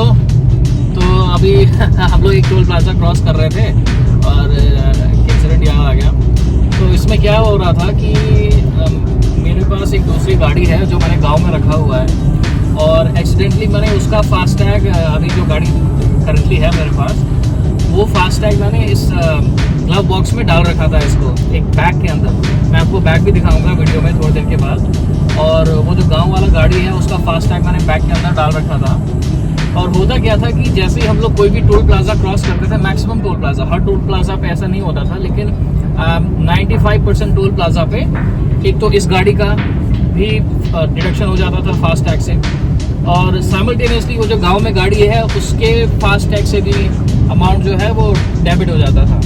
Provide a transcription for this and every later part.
Hello. तो अभी हम लोग एक टोल प्लाजा क्रॉस कर रहे थे और एक्सीडेंट यहाँ आ गया। तो इसमें क्या हो रहा था कि मेरे पास एक दूसरी गाड़ी है जो मैंने गांव में रखा हुआ है और एक्सीडेंटली मैंने उसका फास्टैग, अभी जो गाड़ी करंटली है मेरे पास, वो फास्टैग मैंने इस ग्लव बॉक्स में डाल रखा था, इसको एक बैग के अंदर। मैं आपको बैग भी दिखाऊंगा वीडियो में थोड़ी देर के बाद। और वो जो गांव वाला गाड़ी है उसका फास्टैग मैंने बैग के अंदर डाल रखा था। और होता क्या था कि जैसे ही हम लोग कोई भी टोल प्लाजा क्रॉस करते थे, मैक्सिमम टोल प्लाजा, हर टोल प्लाजा पे ऐसा नहीं होता था, लेकिन 95% टोल प्लाजा पे एक तो इस गाड़ी का भी डिडक्शन हो जाता था फास्टैग से, और साइमल्टेनियसली वो जो गांव में गाड़ी है उसके फास्टैग से भी अमाउंट जो है वो डेबिट हो जाता था।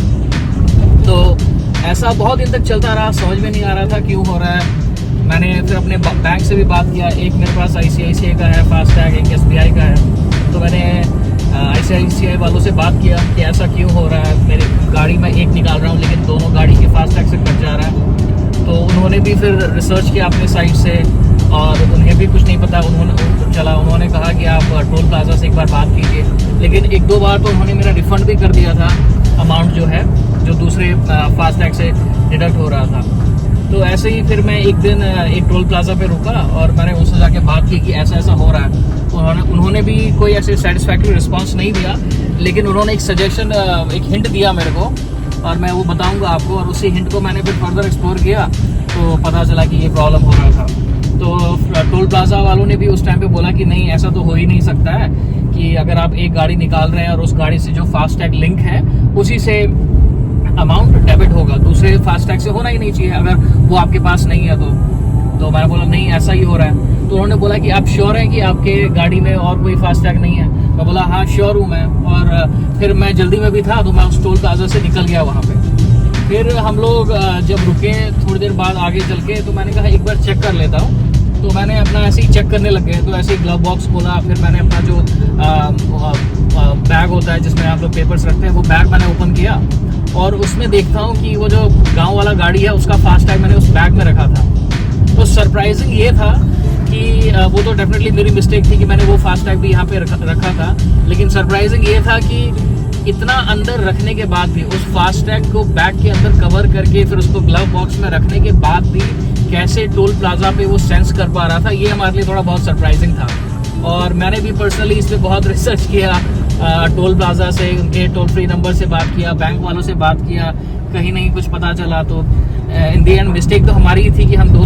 तो ऐसा बहुत दिन तक चलता रहा, समझ में नहीं आ रहा था क्यों हो रहा है। मैंने फिर अपने बैंक से भी बात किया, एक मेरे पास ICICI का है फास्टैग, एक SBI का है। तो मैंने ICICI वालों से बात किया कि ऐसा क्यों हो रहा है, मेरी गाड़ी में एक निकाल रहा हूँ लेकिन दोनों गाड़ी के फास्टैग से कट जा रहा है। तो उन्होंने भी फिर रिसर्च किया अपने साइट से और उन्हें भी कुछ नहीं पता। उन्होंने कहा कि आप टोल प्लाजा से एक बार बात कीजिए, लेकिन एक दो बार तो उन्होंने मेरा रिफ़ंड भी कर दिया था, अमाउंट जो है जो दूसरे फास्टैग से डिडक्ट हो रहा था। तो ऐसे ही फिर मैं एक दिन एक टोल प्लाजा पे रुका और मैंने उनसे जाके बात की कि ऐसा ऐसा हो रहा है। उन्होंने भी कोई ऐसे सेटिस्फैक्ट्री रिस्पांस नहीं दिया, लेकिन उन्होंने एक सजेशन, एक हिंट दिया मेरे को, और मैं वो बताऊंगा आपको। और उसी हिंट को मैंने फिर फर्दर एक्सप्लोर किया तो पता चला कि ये प्रॉब्लम हो रहा था। तो टोल प्लाजा वालों ने भी उस टाइम पे बोला कि नहीं, ऐसा तो हो ही नहीं सकता है कि अगर आप एक गाड़ी निकाल रहे हैं और उस गाड़ी से जो फास्टैग लिंक है उसी से अमाउंट डेबिट होगा, दूसरे फास्टैग से होना ही नहीं चाहिए अगर वो आपके पास नहीं है तो मैंने बोला नहीं, ऐसा ही हो रहा है। तो उन्होंने बोला कि आप श्योर हैं कि आपके गाड़ी में और कोई फास्टैग नहीं है? मैं बोला हाँ श्योर हूँ मैं। और फिर मैं जल्दी में भी था तो मैं उस टोल प्लाजा से निकल गया वहाँ पे। फिर हम लोग जब रुके थोड़ी देर बाद आगे चल के, तो मैंने कहा एक बार चेक कर लेता हूँ। तो मैंने अपना ऐसे ही चेक करने लग गए, तो ऐसे ही ग्लव बॉक्स खोला, फिर मैंने अपना जो बैग होता है जिसमें आप लोग पेपर्स रखते हैं, वो बैग मैंने ओपन किया और उसमें देखता हूँ कि वो जो गांव वाला गाड़ी है उसका फास्टैग मैंने उस बैग में रखा था। तो सरप्राइजिंग ये था कि वो तो डेफिनेटली मेरी मिस्टेक थी कि मैंने वो फास्टैग भी यहाँ पे रखा था, लेकिन सरप्राइजिंग ये था कि इतना अंदर रखने के बाद भी, उस फास्टैग को बैग के अंदर कवर करके फिर उसको ग्लव बॉक्स में रखने के बाद भी कैसे टोल प्लाजा पे वो सेंस कर पा रहा था, ये हमारे लिए थोड़ा बहुत सरप्राइजिंग था। और मैंने भी पर्सनली इस पर बहुत रिसर्च किया, टोल प्लाजा से, उनके टोल फ्री नंबर से बात किया, बैंक वालों से बात किया, कहीं नहीं कुछ पता चला। तो इन दी एंड मिस्टेक तो हमारी ही थी कि हम दो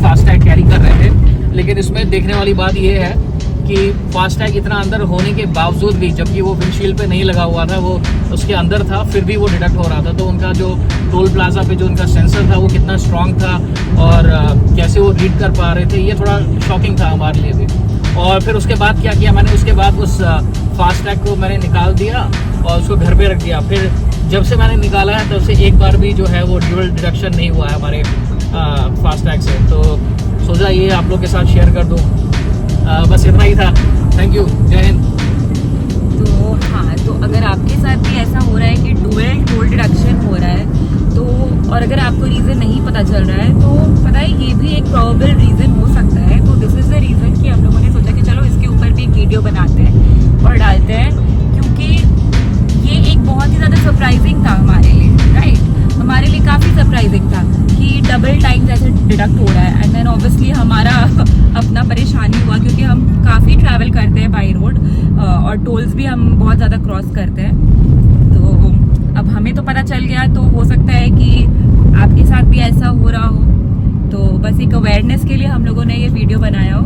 फास्टैग कैरी कर रहे थे। लेकिन इसमें देखने वाली बात ये है कि फास्टैग इतना अंदर होने के बावजूद भी, जबकि वो विंडशील्ड पे नहीं लगा हुआ था, वो उसके अंदर था, फिर भी वो डिडक्ट हो रहा था। तो उनका जो टोल प्लाजा पे जो उनका सेंसर था वो कितना स्ट्रांग था और कैसे वो रीड कर पा रहे थे, ये थोड़ा शॉकिंग था हमारे लिए भी। और फिर उसके बाद क्या किया मैंने, उसके बाद उस फास्टैग को मैंने निकाल दिया और उसको घर पे रख दिया। फिर जब से मैंने निकाला है तब से एक बार भी जो है वो ड्यूअल डिडक्शन नहीं हुआ है हमारे फास्टैग से। तो सोचा ये आप लोग के साथ शेयर कर दूँ। बस इतना ही था। थैंक यू, जय हिंद। तो हाँ, तो अगर आपके साथ भी ऐसा हो रहा है कि डुअल टोल डिडक्शन हो रहा है तो, और अगर आपको रीज़न नहीं पता चल रहा है तो पता है ये भी एक प्रोबेबल रीज़न हो सकता है। तो दिस इज़ द रीज़न कि हम लोगों ने सोचा कि चलो इसके ऊपर भी एक वीडियो बनाते हैं और डालते हैं, क्योंकि ये एक बहुत ही ज़्यादा सरप्राइजिंग था हमारे लिए, राइट। हमारे लिए काफ़ी सरप्राइजिंग था कि डबल टाइम जैसे डिडक्ट हो रहा है। एंड देन ऑब्वियसली हमारा अपना परेशानी हुआ, क्योंकि हम काफ़ी ट्रैवल करते हैं बाई रोड और टोल्स भी हम बहुत ज़्यादा क्रॉस करते हैं। तो अब हमें तो पता चल गया, तो हो सकता है कि आपके साथ भी ऐसा हो रहा हो। तो बस एक अवेयरनेस के लिए हम लोगों ने ये वीडियो बनाया